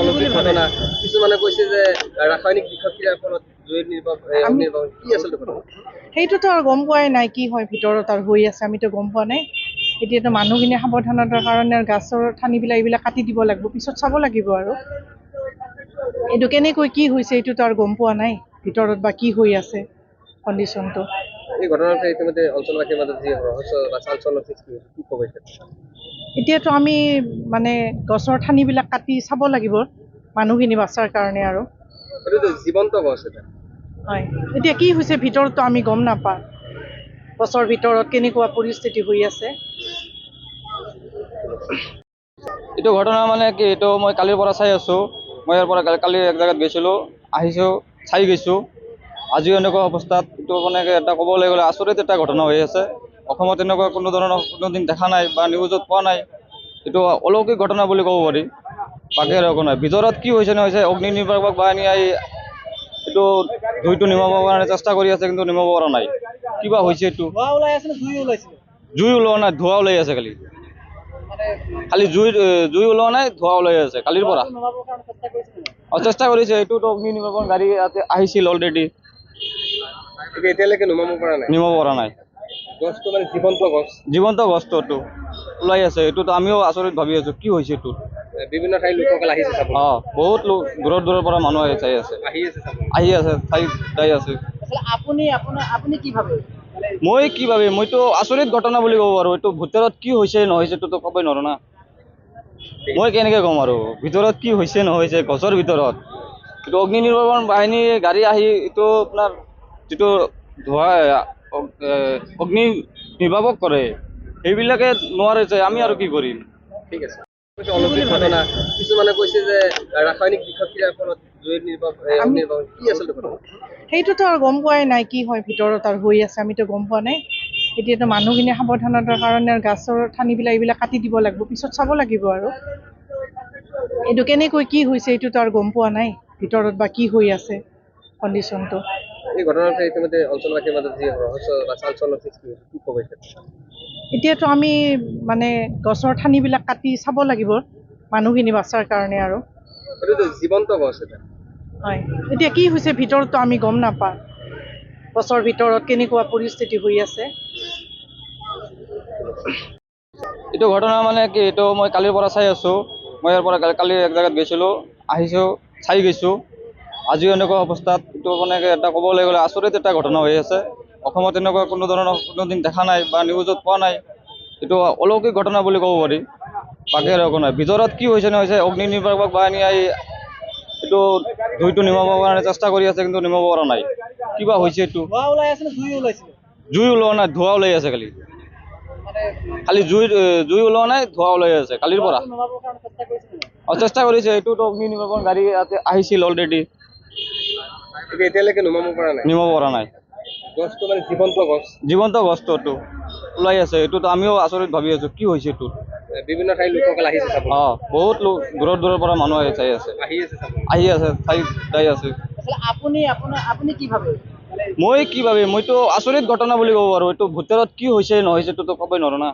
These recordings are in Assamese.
অলৌকিক ঘটনা কিছুমানে কৈছে যে ৰাসায়নিক বিষক্ৰিয়াৰ ফলত জুইৰ নিৰ্বাপন কি আচলতে ঘটনা? সেইটোতো আৰু গম পোৱাই নাই কি হয় ভিতৰত আৰু হৈ আছে আমিতো গম পোৱা নাই। এতিয়াতো মানুহখিনি সাৱধানতাৰ কাৰণে গাছৰ ঠানিবিলাক এইবিলাক কাটি দিব লাগিব, পিছত চাব লাগিব আৰু এইটো কেনেকৈ কি হৈছে এইটোতো আৰু গম পোৱা নাই ভিতৰত বা কি হৈ আছে কণ্ডিশ্যনটো। এই ঘটনাটোৱে ইতিমধ্যে অঞ্চলবাসীৰ মাজত যি ৰহস্য বা চাঞ্চল্যৰ সৃষ্টি হৈছে, কি ক'ব এতিয়া? এতিয়াতো আমি মানে গছৰ ঠানিবিলাক কাটি চাব লাগিব মানুহখিনি বচাৰ কাৰণে আৰু এইটোতো জীৱন্ত গছ এটা। হয়, এতিয়া কি হৈছে ভিতৰততো আমি গম নাপাওঁ, গছৰ ভিতৰত কেনেকুৱা পৰিস্থিতি হৈ আছে। এইটো ঘটনা মানে কি, এইটো মই কালিৰ পৰা চাই আছোঁ। মই ইয়াৰ পৰা কালি এক জেগাত গৈছিলোঁ, আহিছোঁ, চাই গৈছোঁ। আজিও এনেকুৱা অৱস্থাত এইটো মানে এটা ক'বলৈ গ'লে আচৰিত এটা ঘটনা হৈ আছে। অসমত এনেকুৱা কোনো ধৰণৰ কোনোদিন দেখা নাই বা নিউজত পোৱা নাই। এইটো অলৌকিক ঘটনা বুলি ক'ব পাৰি, বাকী আৰু একো নাই। ভিতৰত কি হৈছে নহৈছে অগ্নি নিৰ্বাপক বাহিনী এইটো জুইটো নিভাবৰ কাৰণে চেষ্টা কৰি আছে, কিন্তু নিভাব পৰা নাই। কিবা হৈছে এইটো? জুই ওলোৱা নাই, ধোঁৱা ওলাই আছে খালি জুই ওলোৱা নাই, ধোঁৱা ওলাই আছে কালিৰ পৰা। চেষ্টা কৰিছে, এইটোতো অগ্নি নিৰ্বাপক গাড়ী ইয়াতে আহিছিল অলৰেডি, এতিয়ালৈকে নুমাব পৰা নাই। নিমাব পৰা নাই। গছটো মানে জীৱন্ত গছ। জীৱন্ত গছটো ওলাই আছে, এইটোতো আমিও আচৰিত ভাবি আছোঁ কি হৈছে এইটো। বিভিন্ন ঠাইৰ লোকসকল আহিছে চাব। বহুত লোক দূৰৰ দূৰৰ পৰা মানুহ চাই আছে, আহি আছে, চাই যাই আছে। আপুনি কি ভাবে? মই কি ভাবিম, মইতো আচৰিত ঘটনা বুলি ক'ব পাৰোঁ। এইটো ভিতৰত কি হৈছে নহৈছে এইটোতো ক'বই নোৱাৰোঁ না। মই কেনেকৈ ক'ম আৰু ভিতৰত কি হৈছে নহৈছে গছৰ ভিতৰত। এইটো অগ্নি নিৰ্বাপক বাহিনী গাড়ী আহি এইটো আপোনাৰ যিটো ধোঁৱা অগ্নি নিৰ্বাপক কৰে, সেইবিলাকে নোৱাৰিছে, আমি আৰু কি কৰিম। ঠিক আছে। অলৌকিক ঘটনা কিছুমানে কৈছে যে ৰাসায়নিক বিষক্ৰিয়াৰ ফলত জুইৰ নিৰ্বাপন কি আচলতে ঘটনা? সেইটোতো আৰু গম পোৱাই নাই কি হয় ভিতৰত আৰু হৈ আছে আমিতো গম পোৱা নাই। এতিয়াতো মানুহখিনি সাৱধানতাৰ কাৰণে গাছৰ ঠানিবিলাক এইবিলাক কাটি দিব লাগিব, পিছত চাব লাগিব আৰু এইটো কেনেকৈ কি হৈছে এইটোতো আৰু গম পোৱা নাই ভিতৰত বা কি হৈ আছে কণ্ডিশ্যনটো। এই ঘটনাটোৱে ইতিমধ্যে অঞ্চলবাসীৰ মাজত যি ৰহস্য বা চাঞ্চল্যৰ সৃষ্টি হৈছে, কি ক'ব এতিয়া? এতিয়াতো আমি মানে গছৰ ঠানিবিলাক কাটি চাব লাগিব মানুহখিনি বচাৰ কাৰণে আৰু এইটোতো জীৱন্ত গছ এটা। হয়, এতিয়া কি হৈছে ভিতৰততো আমি গম নাপাওঁ, গছৰ ভিতৰত কেনেকুৱা পৰিস্থিতি হৈ আছে। এইটো ঘটনা মানে কি, এইটো মই কালিৰ পৰা চাই আছোঁ। মই ইয়াৰ পৰা কালি এক জেগাত গৈছিলোঁ, আহিছোঁ, চাই গৈছোঁ। আজিও এনেকুৱা অৱস্থাত এইটো মানে এটা ক'বলৈ গ'লে আচৰিত এটা ঘটনা হৈ আছে। অসমত এনেকুৱা কোনো ধৰণৰ কোনোদিন দেখা নাই বা নিউজত পোৱা নাই। এইটো অলৌকিক ঘটনা বুলি ক'ব পাৰি, বাকী আৰু একো নাই। ভিতৰত কি হৈছে নহৈছে অগ্নি নিৰ্বাপক বাহিনী এইটো জুইটো নিভাবৰ কাৰণে চেষ্টা কৰি আছে, কিন্তু নিভাব পৰা নাই। কিবা হৈছে এইটো? জুই ওলোৱা নাই, ধোঁৱা ওলাই আছে খালি জুই ওলোৱা নাই, ধোঁৱা ওলাই আছে কালিৰ পৰা। চেষ্টা কৰিছে, এইটোতো অগ্নি নিৰ্বাপক গাড়ী ইয়াতে আহিছিল অলৰেডি, এতিয়ালৈকে নুমাব পৰা নাই। নিমাব পৰা নাই। গছটো মানে জীৱন্ত গছ। জীৱন্ত গছটো ওলাই আছে, এইটোতো আমিও আচৰিত ভাবি আছোঁ কি হৈছে এইটো। বিভিন্ন ঠাইৰ লোকসকল আহিছে চাব। বহুত লোক দূৰৰ দূৰৰ পৰা মানুহ চাই আছে, আহি আছে, চাই যাই আছে। আপুনি কি ভাবে? মই কি ভাবিম, মইতো আচৰিত ঘটনা বুলি ক'ব পাৰোঁ। এইটো ভিতৰত কি হৈছে নহৈছে এইটোতো ক'বই নোৱাৰোঁ না।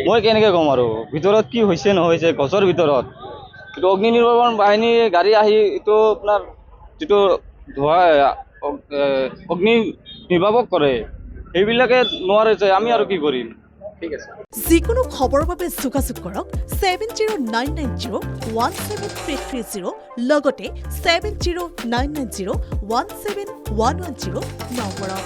মই কেনেকৈ ক'ম আৰু ভিতৰত কি হৈছে নহৈছে গছৰ ভিতৰত। এইটো অগ্নি নিৰ্বাপক বাহিনী গাড়ী আহি এইটো আপোনাৰ যিটো ধোঁৱা অগ্নি নিৰ্বাপক কৰে, সেইবিলাকে নোৱাৰিছে, আমি আৰু কি কৰিম। ঠিক আছে। যিকোনো খবৰৰ বাবে যোগাযোগ কৰক 7099017330 লগতে 7099017110 নম্বৰত।